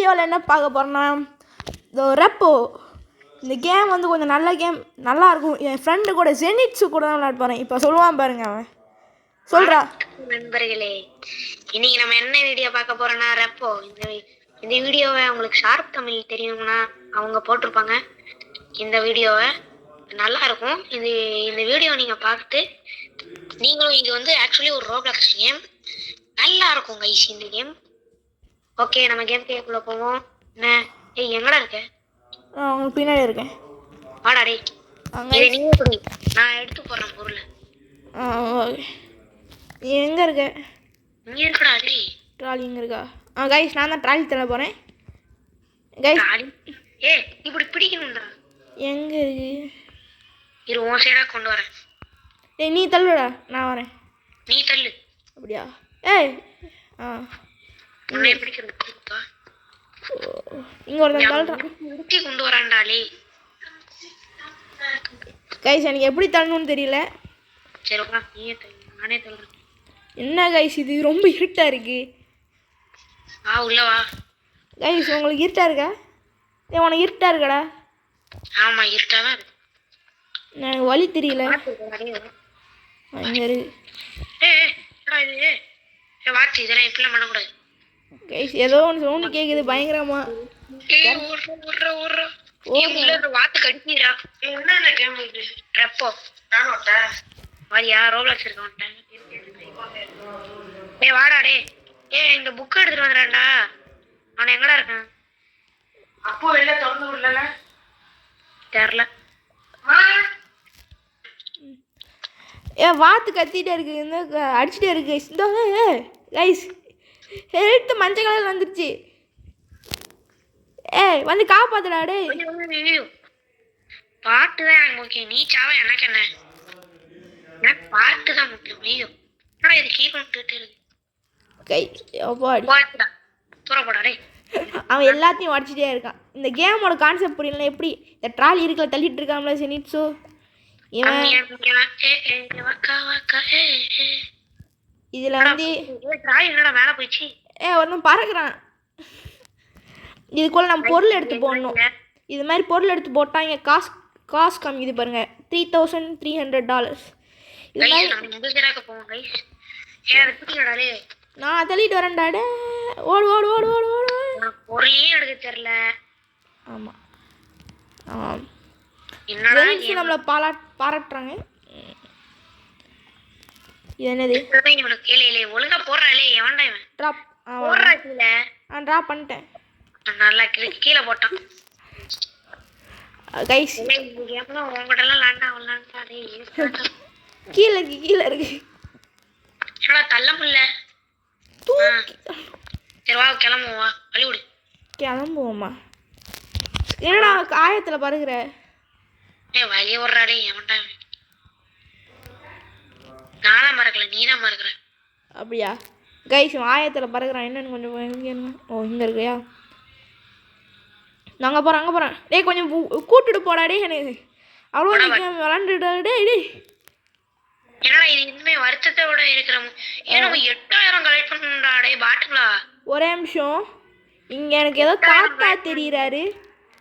வீடியோவில் என்ன பார்க்க போகிறோன்னா ரெப்போ. இந்த கேம் வந்து கொஞ்சம் நல்ல கேம், நல்லாயிருக்கும். என் ஃப்ரெண்டு கூட ஜெனிட்ஸு கூட தான் விளையாட போகிறேன். இப்போ சொல்லுவான் பாருங்க, அவன் சொல்கிறா. நண்பர்களே, இன்னைக்கு நம்ம என்ன வீடியோ பார்க்க போறோம்னா ரெப்போ. இந்த வீடியோவை உங்களுக்கு ஷார்ப் தமிழ் தெரியும்னா அவங்க போட்டிருப்பாங்க. இந்த வீடியோவை நல்லா இருக்கும். இந்த வீடியோ நீங்க பார்த்துட்டு நீங்களும் இது வந்து ஆக்சுவலி ஒரு ரோப்ளாக்ஸ் கேம், நல்லா இருக்கும் கைஸ் இந்த கேம். ஓகே, நம்ம கேம் கேக்குள்ள போவோம். என்ன எங்கடா இருக்க? உங்களுக்கு பின்னாடி இருக்கேன். வாடா டே, இதை நீங்க சொல்லி நான் எடுத்து போடுறேன் பொருள். நீ எங்கே இருக்க? இங்கே இருக்கடா டே. ட்ராலி இங்கே இருக்கா? கைஸ், நான் தான் ட்ராலி தள்ள போகிறேன். கைஸ் இப்படி பிடிக்கணும்டா. எங்கே இருக்கு? இரு, உன் சைடாக கொண்டு வரேன். நீ தள்ளுடா, நான் வரேன். நீ தள்ளு. அப்படியா? உன்னை பிடிக்கிறது இங்கே ஒருத்தன் தள்ளுறான். உருட்டி கொண்டு வரான்டாலே. கைஸ், எனக்கு எப்படி தள்ளணும்னு தெரியல. சரிப்பா, நீயே தள்ளு, நானே தள்ளுறேன். என்ன கைஸ், இது ரொம்ப இருட்டாக இருக்கு. உள்ள வா. கைஸ், உங்களுக்கு இருட்டா இருக்கா? உனக்கு இருட்டா இருக்காடா? ஆமாம், இருட்டா தான் இருக்கு. எனக்கு வழி தெரியல. இங்கே இருக்கு. இது வாட்சி, இதெல்லாம் இப்பெல்லாம் பண்ணக்கூடாது. கைஸ், ஏதோ ஒன்று சவுண்டு கேட்குது பயங்கரமா. வாத்து கடிக்கிறா. என்ன கேம் இது? ரெப்போ. வாரியா, ரோப்ளாக்ஸ் இருக்க மாட்டேன். வாடா டே. இந்த புக் எடுத்துட்டு வந்துடுறேன்டா. அவன் எங்கடா இருக்கான்? அப்போ வெளில திறந்து விடல தெரியல. வாத்து கத்திட்டே இருக்கு, இந்த அடிச்சுட்டே இருக்கு. இந்த கைஸ், ஹெல்த் மஞ்சள் கலர் வந்துருச்சு. வந்து காப்பாத்துடா டே. பாட்டு தான் எனக்கு முக்கியம், நீ சாவ எனக்கு என்ன? எனக்கு பாட்டு தான் முக்கியம். ஐயோ, இது கீழே இருக்கு. தூரப்படா டே. அவன் எல்லாத்தையும் உடச்சிட்டே இருக்கான். இந்த கேமோட கான்செப்ட் புரியல. எப்படி இந்த ட்ராலி இருக்கல தள்ளிட்டு இருக்காமல செனிட்ஸோ, இவன் இதில் வந்து மேலே போயிடுச்சு. ஒன்றும் பறக்குறான். இதுக்குள்ள நம்ம பொருள் எடுத்து போடணும். இது மாதிரி பொருள் எடுத்து போட்டால் இங்கே காசு கம்மி. இது பாருங்க, $3,300. இது மாதிரி நான் தள்ளிட்டு வரேன்டாடே. ஓடு ஓடு ஓடு ஓடு ஓடு. பொருளையும் எடுக்க தெரியல. ஆமாம் ஆமாம், நம்மளை பாராட்டுறாங்க. இது என்னது? ஒழுங்கா போடுறாளே, எவன்டா இவன்? ட்ராப். ட்ராப் பண்ணிட்டேன். நல்லா கீழே போட்டான். கைஸ், உங்ககிட்டலாம் லேண்டா விளாண்டாடே. கீழே கீழே இருக்கு. தள்ள முடியல. சரி வா, கிளம்புவா. வழிவிடு. கிளம்புவோம்மா. என்னடா ஆயத்தில் பறகுற? வழிய விடுறாடே, எவன்டா? நானா மறக்கல, நீ தான் மறக்குற. அப்படியா? கைஸ், ஆயத்தில் பறகுறான். என்னன்னு கொஞ்சம் இங்கே இருக்கியா? நான் அங்கே போகிறேன். டேய், கொஞ்சம் கூட்டுட்டு போடா டே. எனக்கு அவ்வளோ விளாண்டுடா டே. என்னடா இது இனிமே வருத்தத்தை விட இருக்கிற 8,000 கலெக்ட் பண்ணுடா டே பாட்டுங்களா. ஒரே நிமிஷம், இங்கே எனக்கு ஏதோ தாத்தா தெரியுறாரு.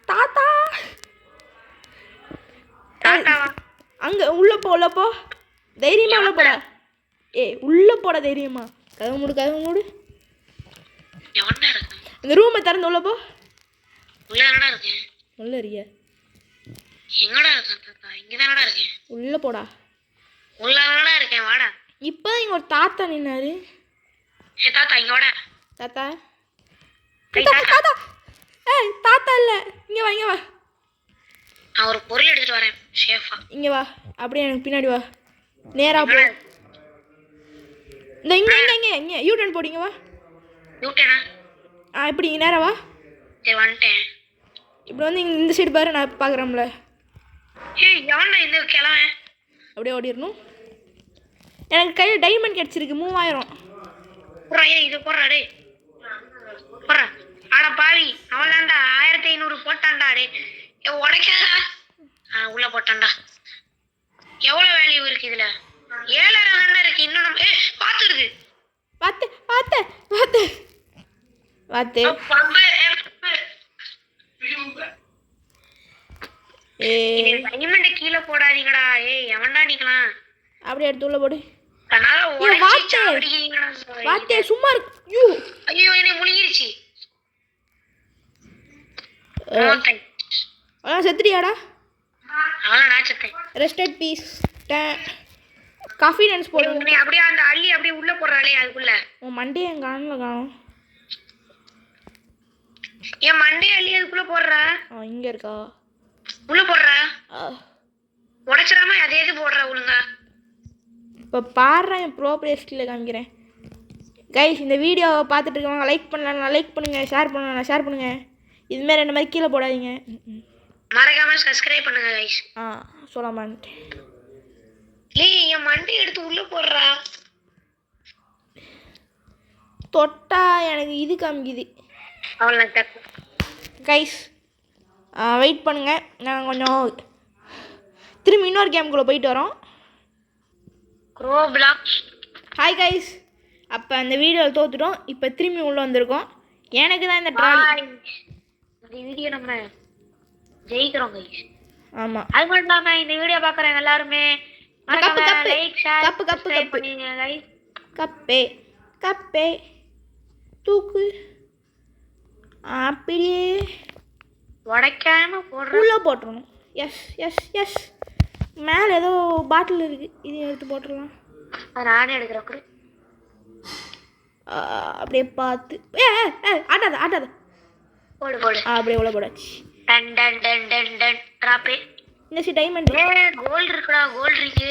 தாத்தா அங்கே உள்ள போ தைரியமா உள்ள போடா. உள்ள போட தைரியமா. கதவு மூடு. இந்த ரூமை திறந்து உள்ள போ. உள்ளடா இருக்கேன். உள்ள இருக்கியா? எங்கடா இருக்கேன் தாத்தா? இங்கதானடா இருக்கேன். உள்ள போடா. உள்ளடா இருக்கேன், வாடா. இப்போதான் இங்க ஒரு தாத்தா நின்னாரு. தாத்தா இங்க வாடா. தாத்தா தாத்தா. தாத்தா இல்ல, இங்க வா. நான் ஒரு பொருள் எடுத்துட்டு வரேன் ஷேஃபா. இங்க வா, அப்படியே எனக்கு பின்னாடி வா. நேரா போ. இந்த இங்க யூ டர்ன் போடிங்க. வா. யூ டர்னா? இப்படி இங்க நேரா வா. சரி, வந்துட்டேன். இப்படி வந்து இந்த சைடு பாரு, நான் பார்க்குறேன்ல. எவன்டா இந்த கிழவன்? அப்படியே ஓடிடணும். எனக்கு கையில் டைமண்ட் கிடச்சிருக்கு 3,000. இது போடுறா டே. போடுறா. ஆடா பாவி, அவன்தான்டா 1,500 போட்டான்டா டே. உடைக்காதா? உள்ள போட்டான்டா. எவ்வளோ வேல்யூ இருக்கு இதுல? 7,000 இருக்கு. இன்னும் நம்ம பார்த்து பார்த்து ஏய் டைமண்ட கீழே போடாதீங்கடா. ஏய் எவன்டா நீங்களாம்? அப்படியே எடுத்து உள்ள போடு. அதனால வாத்தே. சாவடிக்கிறீங்கடா. வாத்தே சும்மா இருக்கு. யூ ஐயோ என்னை முழுங்கிருச்சு. அதான் செத்துட்டியாடா? அவன நான் செத்தேன். Rested peace. காஃபி டான்ஸ் போடு. நீ அப்படியே அந்த அள்ளி அப்படியே உள்ள போடுறாளே அதுக்குள்ள. உன் மண்டையை என் காணல காணும். என் மண்டையை அள்ளி அதுக்குள்ள போடுற. இங்கே இருக்கா? உள்ள போடுற. உடைச்சிடாம அதே இது போடுற ஒழுங்கா. இப்போ பாடுறேன் என் ப்ரோ பிளேயர் ஸ்கில்ல காமிக்கிறேன். கைஸ் இந்த வீடியோவை பார்த்துட்டு இருக்கவங்க லைக் பண்ணலாம், லைக் பண்ணுங்கள், ஷேர் பண்ணலாம், ஷேர் பண்ணுங்கள். இதுமாரி ரெண்டு மாதிரி கீழே போடாதீங்க. மறக்காம சப்ஸ்கிரைப் பண்ணுங்க கைஸ். சொல்லாமான்ட்டு என் மண்டை எடுத்து உள்ள போடுறா. தொட்டா எனக்கு இது காமிக்குது. அவளை கைஸ் வெயிட் பண்ணுங்கள், நாங்கள் கொஞ்சம் திரும்பி இன்னொரு கேமுக்குள்ளே போயிட்டு வரோம். ரோப்ளாக்ஸ். ஹாய் கைஸ், அப்போ அந்த வீடியோவில் தோத்துட்டோம். இப்போ திரும்பி உள்ளே வந்திருக்கோம். எனக்கு தான் இந்த ட்ராலி. இந்த வீடியோ நம்ம ஜெயிக்கிறோம் கைஸ். ஆமாம், அது மட்டும் இல்லாமல் இந்த வீடியோ பார்க்குறவங்க எல்லாருமே கப்பே கப்பே தூக்கு அப்படியே உடைக்காம போடுற உள்ளே போட்டுருணும். S S S. மேலே ஏதோ பாட்டில் இருக்குது, இதையும் எடுத்து போட்டுடலாம். அது நானே எடுக்கிறேன். அப்படியே பார்த்து ஆட்டாத ஆட்டாத போடு போடு. அப்படியே உள்ள போடாச்சு. Done done done done done ட்ராப்பே. இந்த டைமண்ட் கோல்டு இருக்குடா, கோல்டு இருக்கு.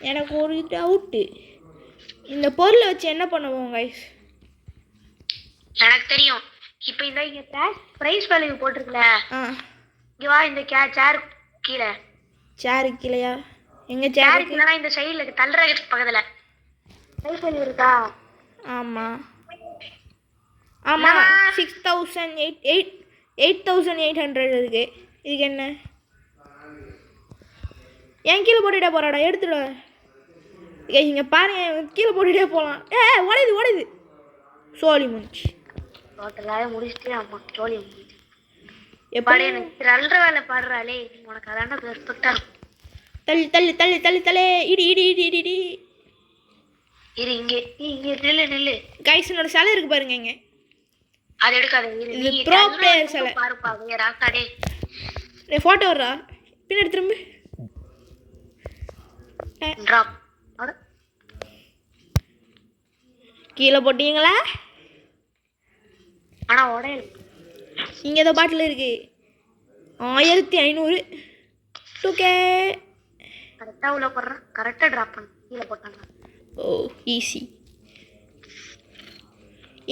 எனக்கு ஒரு டவுட்டு, இந்த பொருளை வச்சு என்ன பண்ணுவோம் கைஸ்? எனக்கு தெரியும். இப்போ இந்த இங்கே ப்ரைஸ் வேல்யூ போட்டிருக்கல, இங்கே வா. இந்த சேர் கீழே. சேரு கீழேயா? எங்க சேர் கீழே இந்த சைடில் தள்ளுற பக்கத்தில் ப்ரைஸ் வேல்யூ இருக்கா? ஆமாம் ஆமாம். 8,800 இருக்குது. இதுக்கு என்ன? என் கீழே போட்டுட்டே போகிறாடா, எடுத்துட. இங்கே பாருங்க, கீழே போட்டுட்டே போகலாம். உடையுது உடையுது. சோழி முடிச்சு டோட்டலாக முடிச்சுட்டு. ஆமாம் சோழி முடிச்சு. எப்படி எனக்கு தள்ளுற வேலை பாடுறாளே, உனக்கு அதான பெர்ஃபெக்டாக இருக்கும். தள்ளு தள்ளு தள்ளு தள்ளு தள்ளு இடி இடி இடி இடி இடி. இரு இங்கே இங்கே நில்லு நில்லு. கைஸ் என்னோட சிலை இருக்கு பாருங்க இங்கே. அது எடுக்காத. இது ப்ரோ பிளேயர் சிலை. பாருப்பா ராக்காடே. ஃபோட்டோ வர்றா பின்னாடி திரும்ப. ட்ராப். கீழே போட்டீங்களா? ஆனால் உடையல். இங்கே ஏதோ பாட்டில் இருக்கு. 1500 டூக்கே. கரெக்டாக உள்ள போடுறேன். கரெக்டாக ட்ராப் பண்ண கீழே போட்டாங்க. ஓ ஈஸி.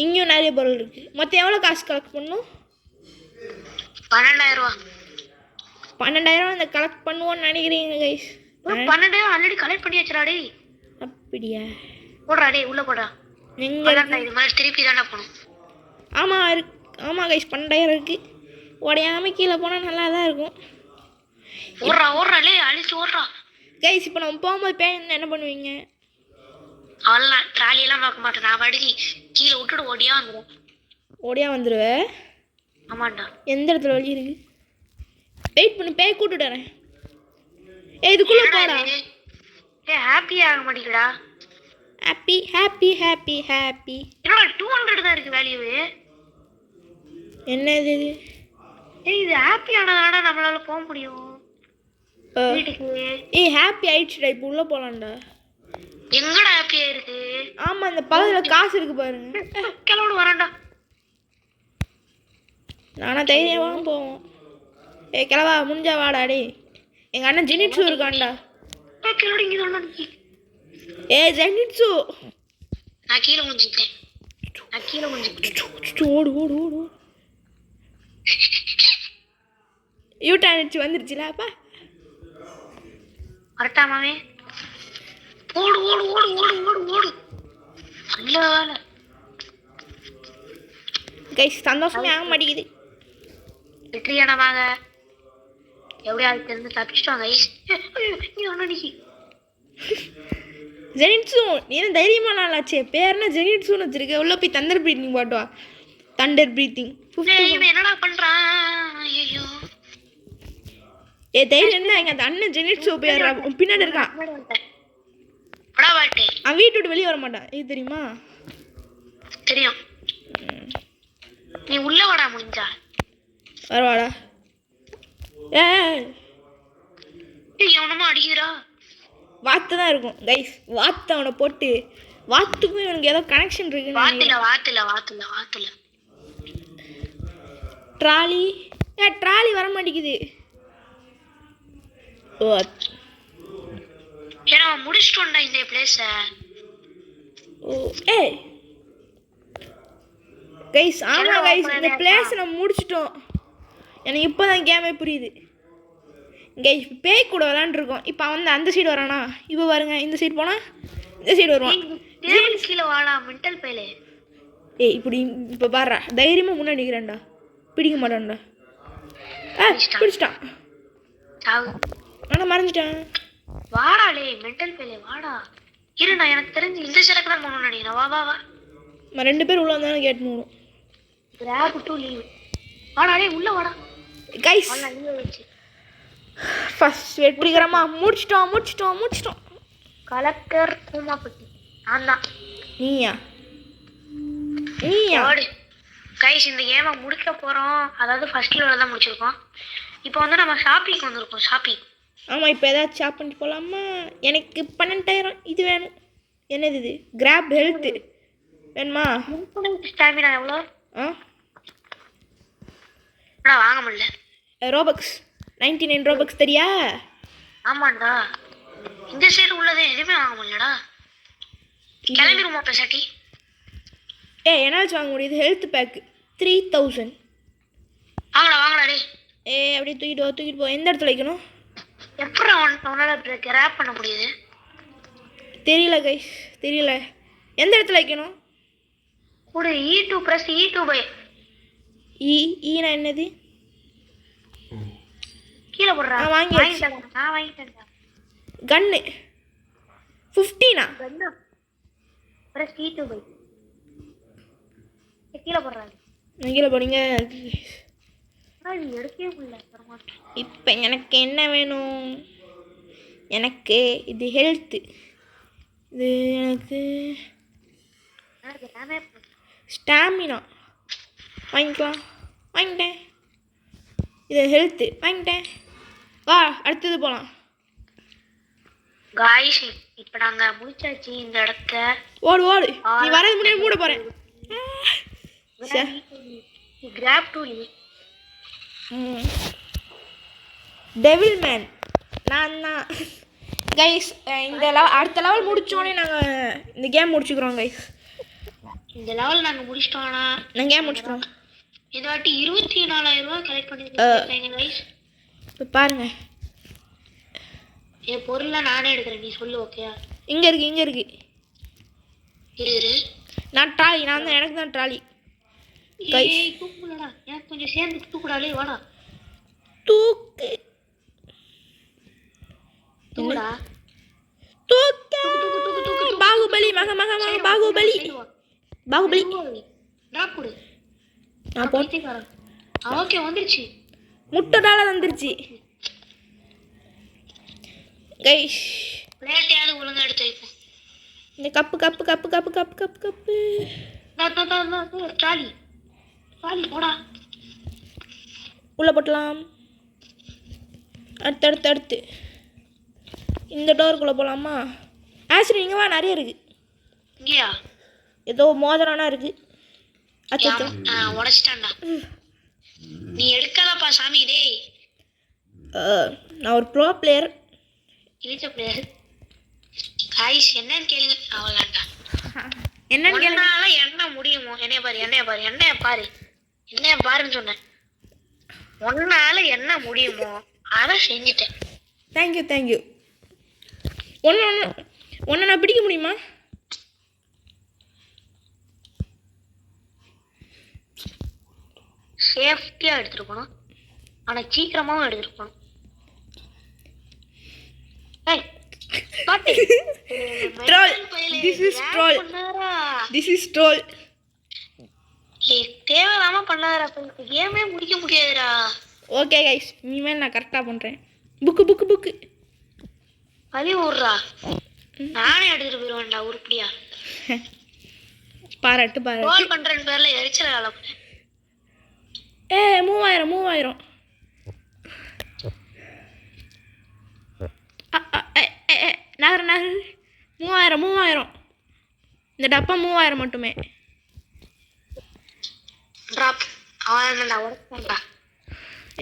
இங்கேயும் நிறைய பொருள் இருக்குது. மொத்தம் எவ்வளோ காசு கலெக்ட் பண்ணணும்? 12,000 ரூபா. 12,000 இந்த கலெக்ட் பண்ணுவோன்னு நினைக்கிறீங்க கைஸ்? 12,000 ஆல்ரெடி கலெக்ட் பண்ணி வச்சுடாடே. அப்படியா? போடுறாடே உள்ள போடுறா. இது மாதிரி திருப்பி தானே போகணும். ஆமாம் இருக்கு. ஆமாம் கைஸ் 12,000 இருக்குது. உடையாமல் கீழே போனால் நல்லா தான் இருக்கும். ஓடுறா ஓடுறாளே, அழிச்சு ஓடுறா கைஸ். இப்போ நம்ம போகும்போது பேன் என்ன பண்ணுவீங்க? அவெல்லாம் ட்ராலியெல்லாம் பார்க்க மாட்டேன். நான் பாட்டுக்கு கீழே விட்டுட்டு ஓடியா வந்துடுவேன். ஓடியா வந்துடுவேன்? ஆமாண்டா. எந்த இடத்துல வழி இருக்கு? வெயிட் பண்ணி பேய் கூட்டுட்டு வரேன். இதுக்குள்ளே போடா. ஹாப்பி ஆக மாட்டேங்குடா. Happy happy happy happy. என்னடா 200 தான் இருக்கு வேல்யூ. என்ன இது? இது ஹாப்பி ஆனதாடா நம்மளால போக முடியும் வீட்டுக்கு. ஹாப்பி ஆயிடுச்சுடா. இப்போ உள்ளே போகலாம்டா. எங்கடா ஹாப்பியா இருக்கு? ஆமாம் இந்த பக்கத்தில் காசு இருக்கு பாருங்க. கிளம்பு வரேன்டா. நானா தைரியமாக போவோம். கிளவா முடிஞ்சா வாடா டே. எங்கள் அண்ணன் ஜெனிட்ஸு இருக்கான்டா. கிளோட இங்கே தான்டா. ஜெனிட்ஸு. நான் கீழே முடிஞ்சிட்டேன். ஓடு ஓடு ஓடு. யூட்டானிச்சு வந்துருச்சுலாப்பா. வரட்டாமாவே. ஓடு ஓடு ஓடு ஓடு ஓடு ஓடு. நல்ல வேலை கைஸ். சந்தோஷமே ஆக மாட்டேங்குது. வெற்றியானவாங்க எப்படியாவது தெரிஞ்சு தப்பிச்சிட்டாங்க கைஸ். ஜெனிட்ஸு நீ என்ன தைரியமா நாளாச்சே. பேர்னா ஜெனிட்ஸுன்னு வச்சிருக்க. உள்ள போய் தண்டர் ப்ரீத்திங் பாட்டுவா. Thunder breathing. என்னடா பண்றான்? ஐயோ ஏ தைரியம் என்ன இங்கே அந்த அண்ணன் ஜெனிட்ஸோ போயிடுறா பின்னாடி இருக்கான். படா வாட்டு அவன் வீட்டு விட்டு வெளியே வர மாட்டான். இது தெரியுமா? தெரியும். நீ உள்ள வாடா முடிஞ்சா. வரவாடா. ஏ எவனமா அடிக்கிறா. வாத்து தான் இருக்கும் கைஸ். வாத்து அவனை போட்டு வாத்துக்கும் இவனுக்கு ஏதோ கனெக்ஷன் இருக்குன்னு. வாத்துல ட்ராலி. ட்ராலி வர மாட்டேங்குது. ஓ ஏன்னா முடிச்சிட்டோம்டா இந்த பிளேஸ. ஓ ஏ கைஸ் ஆமா கைஸ் இந்த பிளேஸ் நம்ம முடிச்சிட்டோம். எனக்கு இப்போ தான் கேமே புரியுது. கைஸ் பேய் கூட விளாண்டுருக்கோம். இப்போ அவன் அந்த சைடு வரானா? இப்போ பாருங்க இந்த சைடு போனால் இந்த சைடு வருவான். கீழே வாடா மென்டல் பேலே. ஏய் இப்படி இப்போ பாடுறா தைரியமாக முன்னாடி நிற்கிறேன்டா. பிடிக்க மாட்டான்டா. பிடிச்சிட்டான். ஆனால் மறைஞ்சிட்டான். வாடாலே மென்டல் பேலே வாடா. இரு நான் எனக்கு தெரிஞ்சு இந்த சரக்கு தான் போகணும்னு நினைக்கிறேன். வா வா வா. நம்ம 2 பேர் உள்ள வந்தாலும் கேட்டு போகணும். Graph to leave. வாடாலே உள்ள வாடா. கைஸ் லீவ் வச்சு ஃபர்ஸ்ட் வெற்றிகரமாக முடிச்சிட்டோம். கலெக்டர் பூமாப்பட்டி நான் தான். நீயா? கைஸ் இந்த கேமை முடிக்க போகிறோம். அதாவது ஃபர்ஸ்ட் லெவலில் தான் முடிச்சிருக்கோம். இப்போ வந்து நம்ம ஷாப்பிங் வந்திருக்கோம். ஷாப்பிங். ஆமாம் இப்போ ஏதாச்சும் ஷாப் பண்ணிட்டு போகலாமா? எனக்கு 12,000 இது வேணும். என்னது இது? கிராப் ஹெல்த்து வேணுமா? ஸ்டாமினா எவ்வளோ? வாங்க முடியல. ரோபக்ஸ் 99 ரோபக்ஸ் தெரியா? ஆமாண்டா. இந்த சைடு உள்ளதே எதுவுமே வாங்க முடியலடா. கிளம்பிடுமா பெசாட்டி? என்னாச்சும் வாங்க முடியுது. Health pack 3000. வாங்கடா டே. அப்படியே தூக்கிட்டு போ. எந்த இடத்துல வைக்கணும்? எப்படி உன்னால் கிராப் பண்ண முடியுது? தெரியல கைஸ் தெரியல. எந்த இடத்துல வைக்கணும்? கூட E2 ப்ரெஸ் E2 பை ஈனா என்னது? கீழே போடுறா. வாங்கிட்டேன். கன்னு 15 கன்னு ப்ரெஸ் E2 பை கீழே போடுறாங்க. கீழே போனீங்க. எடுக்கவே முடியல. இப்போ எனக்கு என்ன வேணும்? எனக்கு இது ஹெல்த்து. இது எனக்கு ஸ்டாமினா வாங்கிட்டேன். இது ஹெல்த்து வாங்கிட்டேன். வா அடுத்தது போகலாம். காய்ஸ் இப்போ நாங்கள் முடிச்சாச்சு இந்த இடத்த. ஓடு நீ வரது முன்னாடி மூட போகிறேன். Grab to leave. Devil man நான் தான் கைஸ். இந்த அடுத்த லெவல் முடித்தோடனே நாங்கள் இந்த கேம் முடிச்சுக்கிறோம் கைஸ். இந்த லெவல் நாங்கள் முடிச்சிட்டோம்னா நாங்கள் கேம் முடிச்சுக்கிறோம். இந்த வாட்டி 24,000 ரூபா கலெக்ட் பண்ணிருக்கேன் கைஸ். இப்போ பாருங்கள் என் பொருளை நானே எடுக்கிறேன். நீ சொல்லு ஓகேயா? இங்கே இருக்கு. இரு நான் ட்ராலி. எனக்கு தான் ட்ராலி. தூக்குலடா. எனக்கு கொஞ்சம் சேர்ந்து தூக்குடாலே. வாடா தூக்கு. பாகுபலி டிராப் கொடு. நான் போட்டேன். ஓகே வந்துருச்சு. முட்டைடால வந்துருச்சு கைஸ். பிளேட்டையாவது ஒழுங்கா எடுத்து வைப்போம். இந்த கப்பு ட்ராலி போடா. உள்ள போட்டலாம். அடுத்து இந்த டோருக்குள்ளே போகலாமா? ஆக்சுவலி இங்கே வா நிறைய இருக்குது. இங்கேயா? ஏதோ மோதிரம்னா இருக்குது. உடச்சிட்டான்டா. நீ எடுக்காதப்பா சாமி. டேய் நான் ஒரு ப்ரோ பிளேயர். காய்ஸ் என்னன்னு கேளுங்க. அவ்வளோதான்டா. என்னன்னு கேளுங்க. என்ன முடியுமோ? என்னைய பாருன்னு சொன்னேன். உன்னால என்ன முடியுமோ அதை செஞ்சுட்டேன். தேங்க்யூ. ஒன்று நான் பிடிக்க முடியுமா? சேஃப்டியாக எடுத்துருக்கணும். ஆனால் சீக்கிரமாகவும் எடுத்துருக்கணும். தேவையில்லாம பண்ணாதடா. கேமே முடிக்க முடியாதுடா. ஓகே கைஸ் இனிமேல் நான் கரெக்டாக பண்ணுறேன். Book book book. பழி விட்றா, நானே எடுத்துட்டு போயிடுவேன்டா உருப்படியா. பாராட்டு பாராட்டு. கால் பண்றேன்னு பேர்ல எரிச்சல கலப்பேன். 3000 நகர் 3000. இந்த டப்பா 3000 மட்டுமே. டிராப் அவன்டா உடம்பா.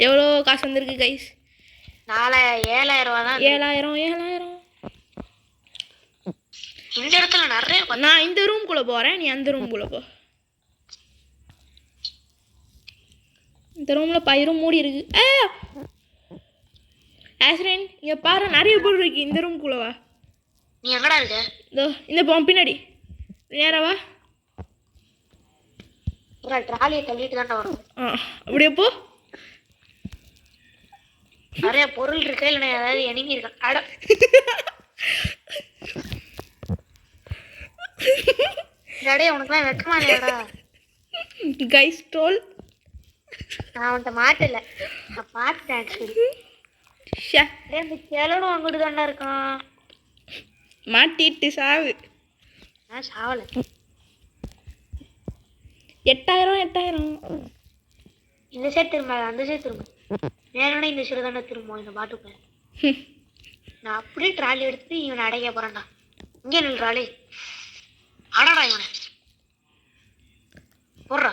எவ்வளோ காசு வந்திருக்கு கைஸ்? 7000 ரூபா தான். 7000. இந்த இடத்துல நிறைய நான் இந்த ரூம்குள்ளே போகிறேன், நீ அந்த ரூம்குள்ளே போ. இந்த ரூமில் பயிரும் மூடி இருக்கு. ஆஸ்ரின் இங்கே பாரு, நிறைய பொருள் இருக்கு. இந்த ரூம்குள்ளே வா. நீ எங்கடா இருக்க? இதோ இந்த பின்னாடி நேரா வா. ட்ராலியை தள்ளிட்டு தான்டா வரும். அப்படியே போ. நிறைய பொருள் இருக்கு, இல்லை ஏதாவது எனிமி இருக்கா? அட டேய், உனக்குலாம் வெக்கமா இல்லையாடா? கைஸ் டோல். நான் உன்கிட்ட மாட்டல, நான் பார்த்துட்டேன் ஆக்சுவலி. இந்த கிழனும் அங்கிட்டு தாண்டா இருக்கான். மாட்டிட்டு சாவு. நான் சாவல. 8000. இந்த சைடு திரும்ப, அந்த சைடு திரும்ப. நேரம்னா இந்த சைடு தானே திரும்ப. இந்த பாட்டுக்கு நான் அப்படியே ட்ராலி எடுத்துட்டு இவனை அடைக்க போறேன்டா. இங்கே நில் ட்ராலி. ஆடாடா இவனை போடுறா.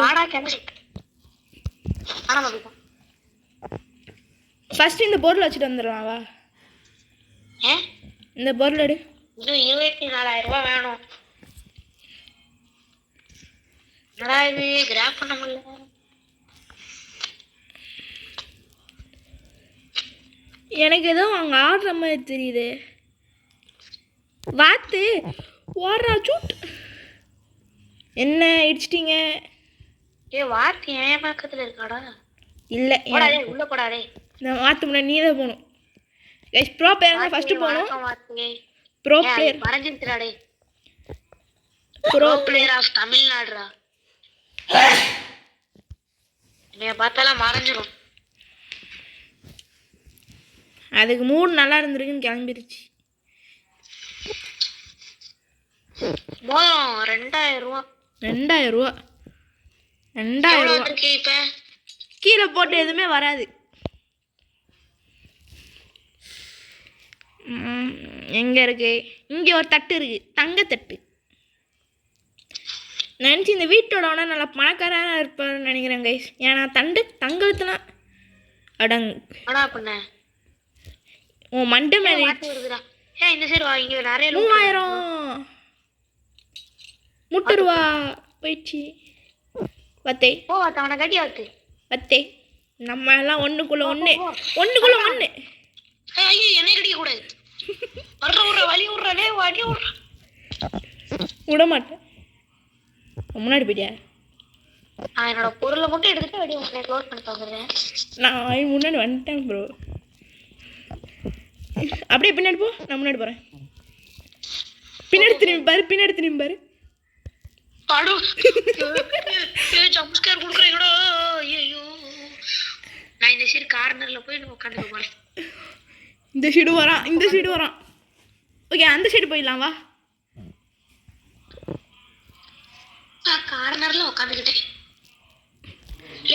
ஆடா கிளம்பி ஆனா ஃபர்ஸ்ட் இந்த பொருள் வச்சுட்டு வந்துடுவான். வா, இந்த பொருள் எடு. இது 24,000 ரூபாய் வேணும். என்னடா இது கிராப் பண்ண முடியல. எனக்கு ஏதோ அங்கே ஆடுற மாதிரி தெரியுது. வாத்து ஓடுறா சூட். என்ன இடிச்சிட்டீங்க? வாத்து என் பக்கத்தில் இருக்காடா? இல்லை, உள்ள போடாதே. இந்த வாத்து முன்னாடி நீ தான் போகணும். கைஸ் ப்ரோ பிளேயர் ஃபர்ஸ்ட் போகணும். ப்ரோ பிளேயர் மறைஞ்சிருக்காடே. ப்ரோ பிளேயர் ஆஃப் தமிழ்நாடுடா. என்னைய பார்த்தாலாம் மறைஞ்சிரும். அதுக்கு மூடு நல்லா இருந்திருக்குன்னு கிளம்பிருச்சு. மோதிரம் 2000 ரூபா. 2000 ரூபா கீழே போட்டு எதுவுமே வராது. எங்கே இருக்கு? இங்கே ஒரு தட்டு இருக்கு, தங்கத்தட்டு. நினச்சி இந்த வீட்டோட உடனே நல்லா பணக்காரனாக இருப்பாருன்னு நினைக்கிறேன் கைஸ். ஏன்னா தங்கத்துலாம் அடங்கு. உன் மண்டை மேலே இந்த சைடு வா. இங்கே நிறைய 3000 முட்டுருவா போயிடுச்சு. வத்தே அவனை கட்டி வாத்து. வத்தே நம்ம எல்லாம் ஒன்றுக்குள்ள ஒன்று. ஐயோ என்னை கடிக்க கூடாது. வழி விட்றே வழி விட்ற. விட மாட்டேன். முன்னாடி போயிட்டியா? நான் என்னோட பொருளை மட்டும் எடுத்துட்டு அப்படியே உங்களை க்ளோஸ் பண்ணி பார்க்குறேன். நான் முன்னாடி வந்துட்டேன் ப்ரோ. அப்படியே பின்னாடி போ, நான் முன்னாடி போகிறேன். பின்னாடி திரும்பி பாரு. ஜம்ப்ஸ்கேர் கொடுக்குறீங்களோ? ஐயோ, நான் இந்த சைடு கார்னர்ல போய் உட்காந்துக்க போறேன். இந்த சைடு வரான். ஓகே, அந்த சைடு போயிடலாம். வா, நான் கார்னர்ல உட்காந்துக்கிட்டேன்.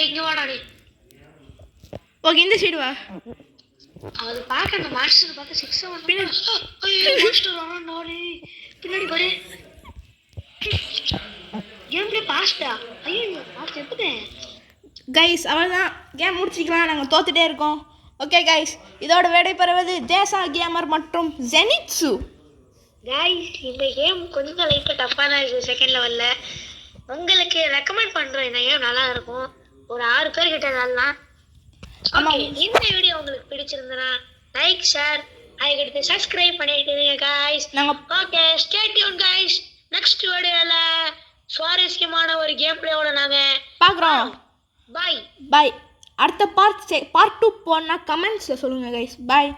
இங்க வாடாடி. ஓகே, இந்த சைடு வா. அது பார்க்க அந்த மாஸ்டர் பார்க்க 6 பின்னாடி. ஐயோ மாஸ்டர் வரான் நாளே. பின்னாடி பாரு. கேம் ப்ளே பாஸ்டா. ஐயோ பாஸ்ட் எடுத்துட்டேன். கைஸ் அவ்வளோதான், கேம் முடிச்சிக்கலாம். நாங்கள் தோத்துட்டே இருக்கோம். ஓகே கைஸ், இதோட விடைபெறுவது ஜேசா கேமர் மற்றும் ஜெனிட்சு. கைஸ், இந்த கேம் கொஞ்சம் லைட்டாக டஃப்பாக தான் இருக்குது செகண்ட் லெவலில். உங்களுக்கு ரெக்கமெண்ட் பண்ணுறோம். இந்த கேம் நல்லா இருக்கும். ஒரு 6 பேர் கிட்ட விளாட்லாம். ஆமாம், இந்த வீடியோ உங்களுக்கு பிடிச்சிருந்தனா லைக், ஷேர், அதுக்கடுத்து சப்ஸ்கிரைப் பண்ணிட்டுருங்க guys. Okay, stay tuned guys. Next வீடியோவில் சுவாரஸ்யமான ஒரு கேம் பிளேயோட நாங்கள் பார்க்குறோம். பாய். அடுத்த பார்ட் 2 போனால் கமெண்ட்ஸில் சொல்லுங்கள் கைஸ். பாய்.